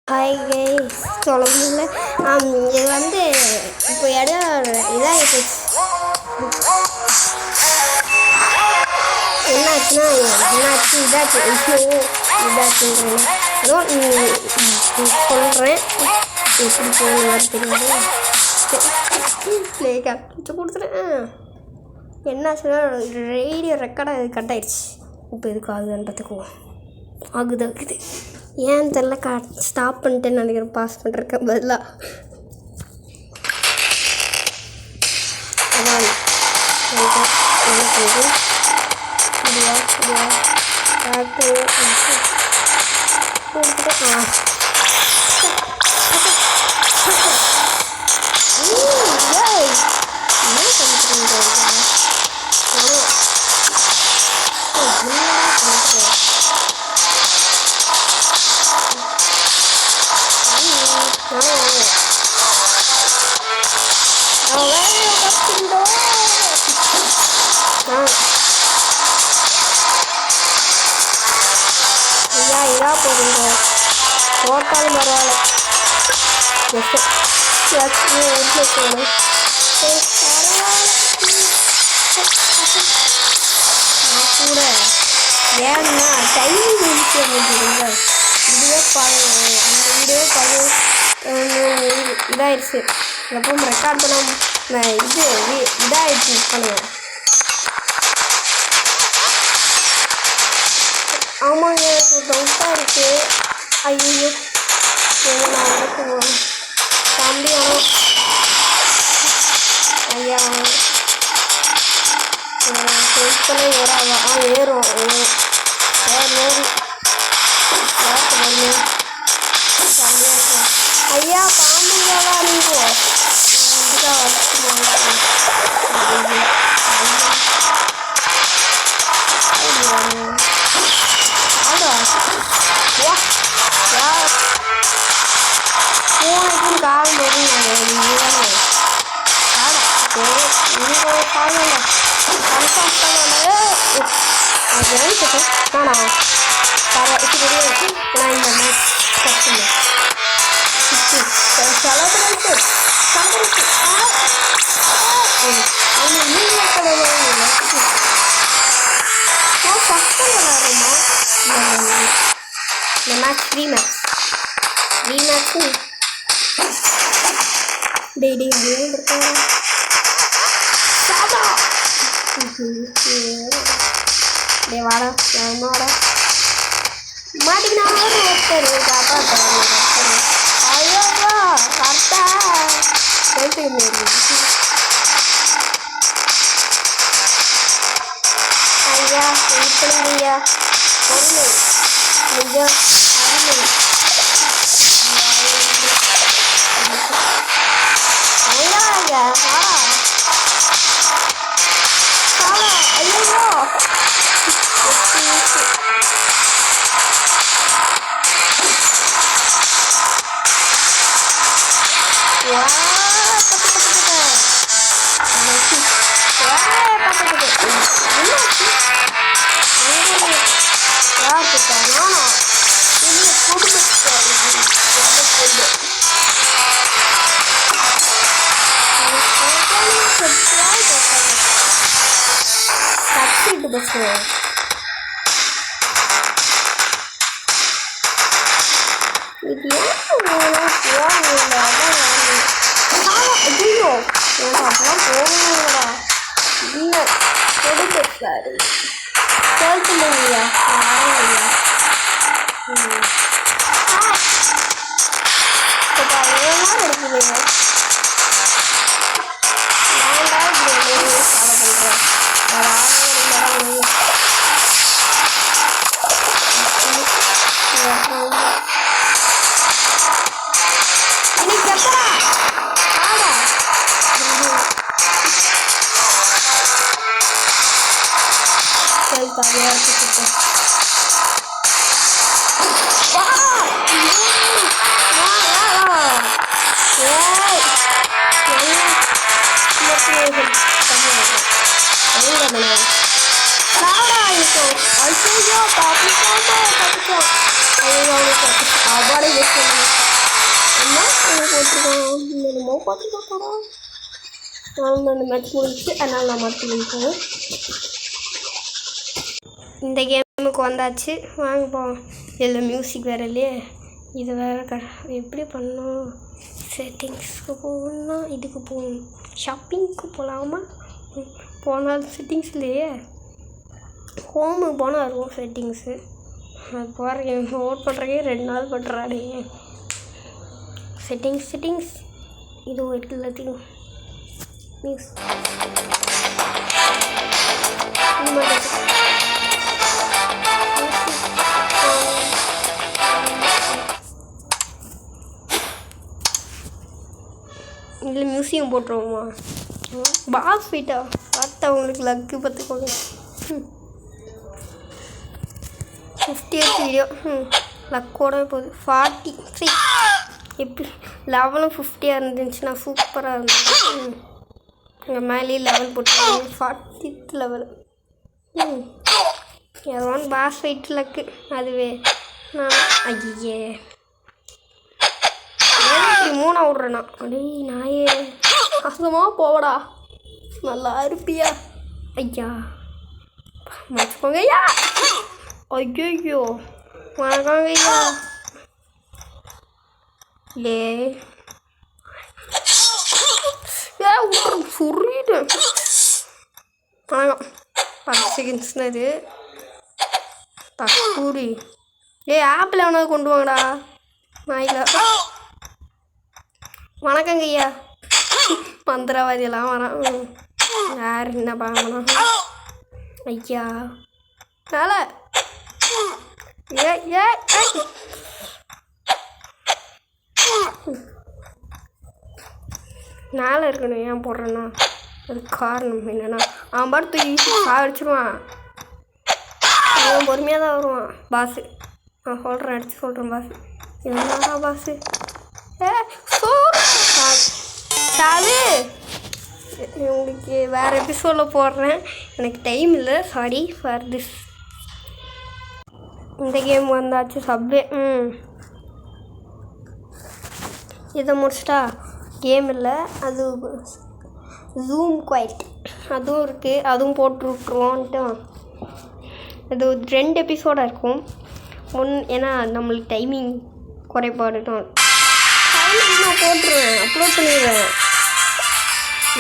Hi guys சொல்லுங்க. இது வந்து இப்போ இடம் இதாகி போச்சு. இதாச்சு இதாச்சுன்றேன். சொல்கிறேன் எப்படி போகணும் தெரியாது. ப்ளே கட்டு கொடுத்துட்டேன். என்ன சொன்னால் ரேடியோ ரெக்கார்டாக இது கட் ஆகிடுச்சு. இப்போ எதுக்கு ஆகுதுன்னு பார்த்துக்குவோம். ஆகுது ஏன்னு தெரில. ஸ்டாப் பண்ணிட்டேன்னு நினைக்கிறேன். பாஸ் பண்ணுறதுக்கு பதிலாக அதான் என்ன பண்ணுது இதா போதுங்க. போட்டாலும் பரவாயில்ல. கூட ஏன்னா டைம் முடிக்க முடியுங்க. இதுவே அந்த வீடியோ இதாகிடுச்சு. எப்பவும் ரெக்கார்ட் பண்ண இதாகிடுச்சு. பண்ணுவேன். ஆமாங்க, எனக்கு டவுட்டாக இருக்குது. ஐயோ நான் எனக்கு தம்பியானோ ஐயா செலுத்தலே ஏறும் ஐயா பாம்புங்களா நீங்கள் கால் டெய்லி வாடா வாடா மாட்டினா ஒருத்தர் காப்பாற்ற. ஐயோ கரெக்டா ஐயா இப்படிங்கய்யா பொருள் நிஜம் அருமை. பஸ் இது ஐயோ அப்பெல்லாம் போகணுங்களா இல்லை கொடுப்பாரு கேட்கலையா ஐயா இருக்குதுங்க. Agora நான் அந்த மேட்ச் முடிச்சு அதனால் நான் மாற்றிக்கிட்டேன். இந்த கேமுக்கு வந்தாச்சு, வாங்க போவோம். இதில் மியூசிக் வேறு இல்லையே, இது வேறு எப்படி பண்ணணும்? செட்டிங்ஸ்க்கு போகணும்னா இதுக்கு போகணும், ஷாப்பிங்க்கு போகலாமா? போனால் செட்டிங்ஸ் இல்லையே, ஹோமுக்கு போனால் இருக்கும் செட்டிங்ஸு. அது பாருங்க, ஓட் பண்ணுறக்கே 2 நாள் பண்ணுறாடே. செட்டிங்ஸ் இது எல்லாத்தையும் நியூஸ் இதில் மியூசியம் போட்டுருவோமா? பாஸ் ஃபைட்டா பார்த்தா உங்களுக்கு லக்கு பார்த்துக்கோங்க. 50th வீடியோ லக்கோட போகுது. 43 எப்படி லெவலும் 50 இருந்துச்சுன்னா சூப்பராக இருந்துச்சு. இங்கே மேலேயே லெவல் போட்டு 40th லெவல். ஏதோ ஒன்று பாஸ் ஃபைட் லக்கு அதுவே. நான் ஐயே 3 விட்றேண்ணா. அடே நாயே கஷ்டமாக போவடா, நல்லா இருப்பியா? ஐயா மறைச்சிக்கோங்க ஐயா. ஐயோ வணக்கங்க ஐயா. சொல்லிட்டு வணக்கம் 10 செகண்ட்ஸ்னா இது தக்கூடி. ஆப்பிள் எவனா கொண்டு வாங்கடா நாயில. வணக்கங்க ஐயா. மந்திரவாதியெல்லாம் வரான், யார் என்ன பார்க்கணும்? ஐயா மேல மேலே இருக்கணும். ஏன் போடுறேன்னா அது காரணம் என்னென்னா, அவன் பாட்டு தூக்கி சாவடிச்சிடுவான். அவன் பொறுமையாக தான் வருவான் பாஸு. நான் சொல்கிறேன், அடித்து சொல்கிறேன் பாஸு. என்னடா பாஸு சாவு. உங்களுக்கு வேறு எபிசோடில் போடுறேன், எனக்கு டைம் இல்லை, சாரி ஃபார் திஸ். இந்த கேம் வந்தாச்சு சப்வே. இதை முடிச்சிட்டா கேம் இல்லை, அது ஜூம் குவைட் அதுவும் இருக்குது, அதுவும் போட்டு விட்ருவோன்ட்டு. அது 2 எபிசோடாக இருக்கும். ஏன்னா நம்மளுக்கு டைமிங் குறைபாடு தான். நான் போட்டுருவேன், அப்லோட் பண்ணிடுவேன்.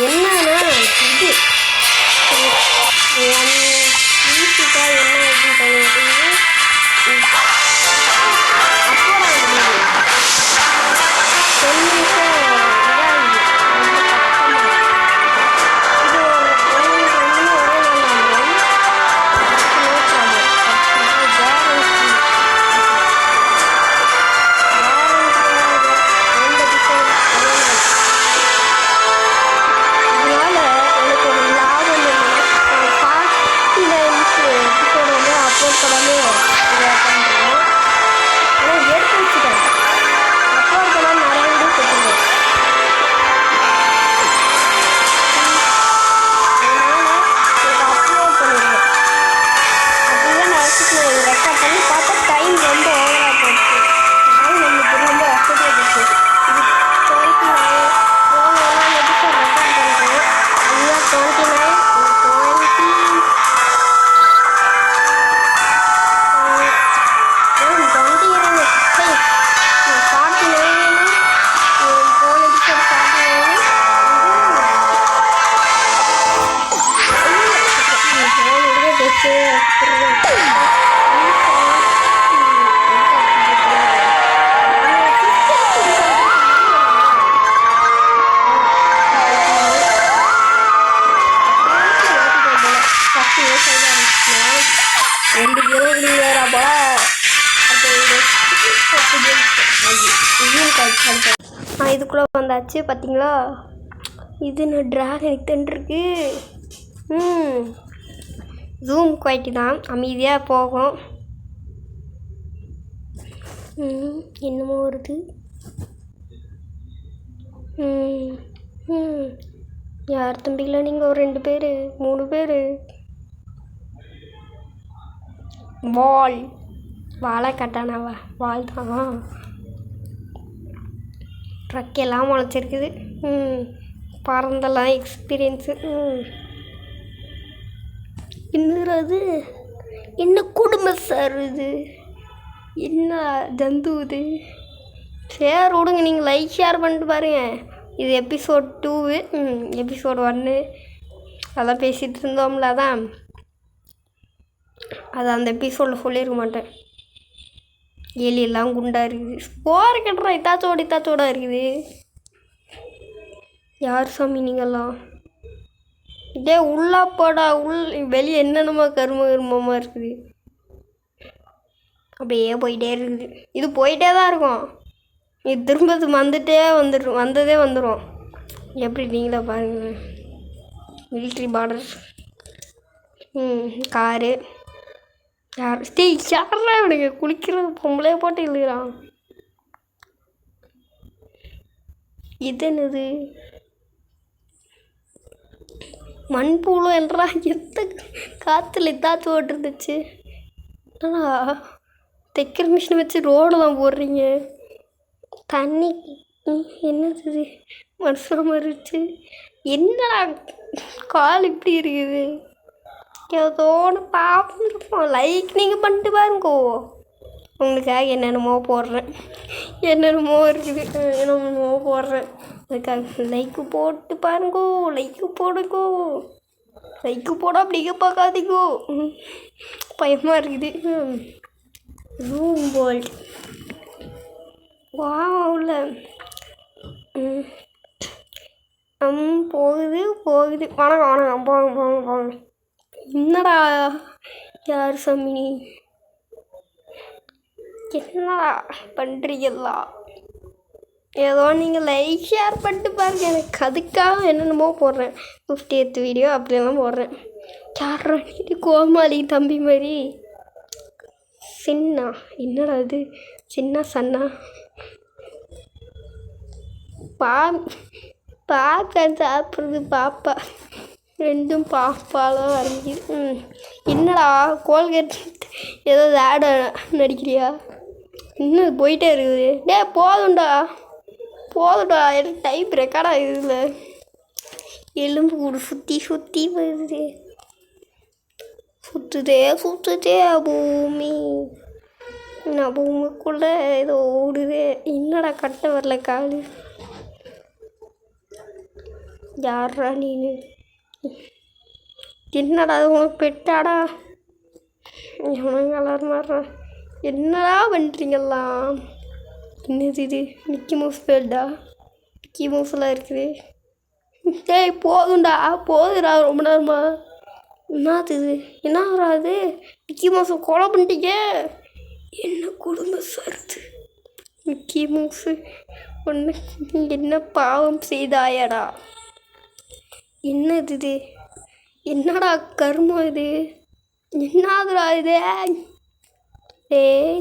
என்னன்னா இது ஈஸிக்காக என்ன எப்படி பண்ணுறது இதுக்குள்ளே வந்தாச்சு பார்த்தீங்களா. இது நான் ட்ராகன் தண்டுருக்கு. ஜூம் குவாலிட்டி தான், அமைதியாக போகும். என்னமோ வருது. யார் தம்பிங்களா நீங்கள்? ஒரு 2 பேர் 3 பேர். வாழை கட்டானாவா? வால் தான். ட்ரக் எல்லாம் முளைச்சிருக்குது. பறந்தெல்லாம் எக்ஸ்பீரியன்ஸு. இன்னது என்ன குடும்பம் சார் இது, என்ன ஜந்து இது. சரி விடுங்க, நீங்கள் லைக் ஷேர் பண்ணிட்டு பாருங்கள். இது எபிசோட் 2, எபிசோட் 1 அதெல்லாம் பேசிகிட்டு இருந்தோம்ல. அதான் அது அந்த எபிசோடில் சொல்லியிருக்க மாட்டேன். எலியெல்லாம் குண்டாக இருக்குது. போகிற கட்டுறா இத்தாச்சோட இருக்குது. யார் சாமி நீங்கள்லாம்? இதே உள்ளா போடா, வெளியே என்னென்னமா கருமமாக இருக்குது. அப்படியே போயிட்டே இருக்குது. இது போயிட்டே தான் இருக்கும். இது திரும்ப வந்ததே வந்துடும். எப்படி நீங்களே பாருங்கள். Military border, car. யாரா இவனுங்க குளிக்கிறது பொம்பளைய போட்டு இல்லைறான். இது என்னது மண்பூலம் என்றா? எந்த காற்றுல இதாச்சும் ஓட்டுருந்துச்சு. ஆனால் தைக்கிற மிஷினை வச்சு ரோடு தான் போடுறீங்க. தண்ணி என்னது மனுஷன் மாறிடுச்சு. என்னடா கால் இப்படி இருக்குது. ஏதோன்னு பார்ப்போம். லைக் நீங்கள் பண்ணிட்டு பாருங்கோ. உங்களுக்காக என்னென்னமோ போடுறேன், என்னென்னமோ இருக்குது, என்னென்னமோ போடுறேன். அதுக்காக லைக்கு போட்டு பாருங்கோ. லைக்கு போடுங்கோ. லைக்கு போட அப்படிங்க பார்க்காதீங்கோ, பயமாக இருக்குது. ரூம் போல்ட் வாவில் போகுது. வணக்கம் போங்க. என்னடா யார் சாமி நீ? என்னடா பண்ணுறீங்களா? ஏதோ நீங்கள் லைக் ஷேர் பண்ணிட்டு பாருங்க. எனக்கு அதுக்காக என்னென்னமோ போடுறேன். 50th வீடியோ அப்படியெல்லாம் போடுறேன். யாரா நீ கோமாளி தம்பி மாதிரி? சின்னா என்னடா இது? சின்ன சன்னா பாப்பா சாப்பிட்றது. பாப்பா ரெண்டும் பாப்பாலாம் வரைஞ்சிது. என்னடா கோல்கேட் ஏதாவது ஆட நடிக்கிறியா? இன்னும் போயிட்டே இருக்குது. போதும்டா எனக்கு டைப் ரெக்கார்ட் ஆகுதுல. எலும்பு கூடு சுற்றி வருது. சுற்றுதே பூமி. நான் பூமிக்குள்ளே ஏதோ ஓடுது. என்னடா கட்ட வரல காலு? யாரா நீ? என்னடா அது உனக்கு பெட்டாடா? கலர் மாறுறான். என்னடா பண்ணுறீங்கலாம்? என்னது இது? மிக்கி மவுஸ் பெட்டா? மிக்கி மவுஸ்லாம் இருக்குது. போதுடா ரொம்ப நேரமா. என்னது இது? என்ன வராது? மிக்கி மவுஸை கொலை பண்ணிட்டீங்க. என்ன குடும்பம் சார்து? மிக்கி மவுஸு ஒன்று என்ன பாவம் செய்தாயடா? என்னது இது? என்னடா கருமம் இது? என்னதுடா இது?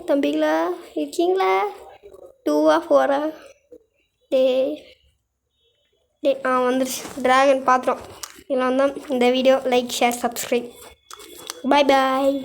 தம்பிங்களா இருக்கீங்களா? 2ஆ 4ஆ? வந்துருச்சு ட்ராகன் பாத்திரம். இதெல்லாம் தான் இந்த வீடியோ. Like share subscribe. பாய்.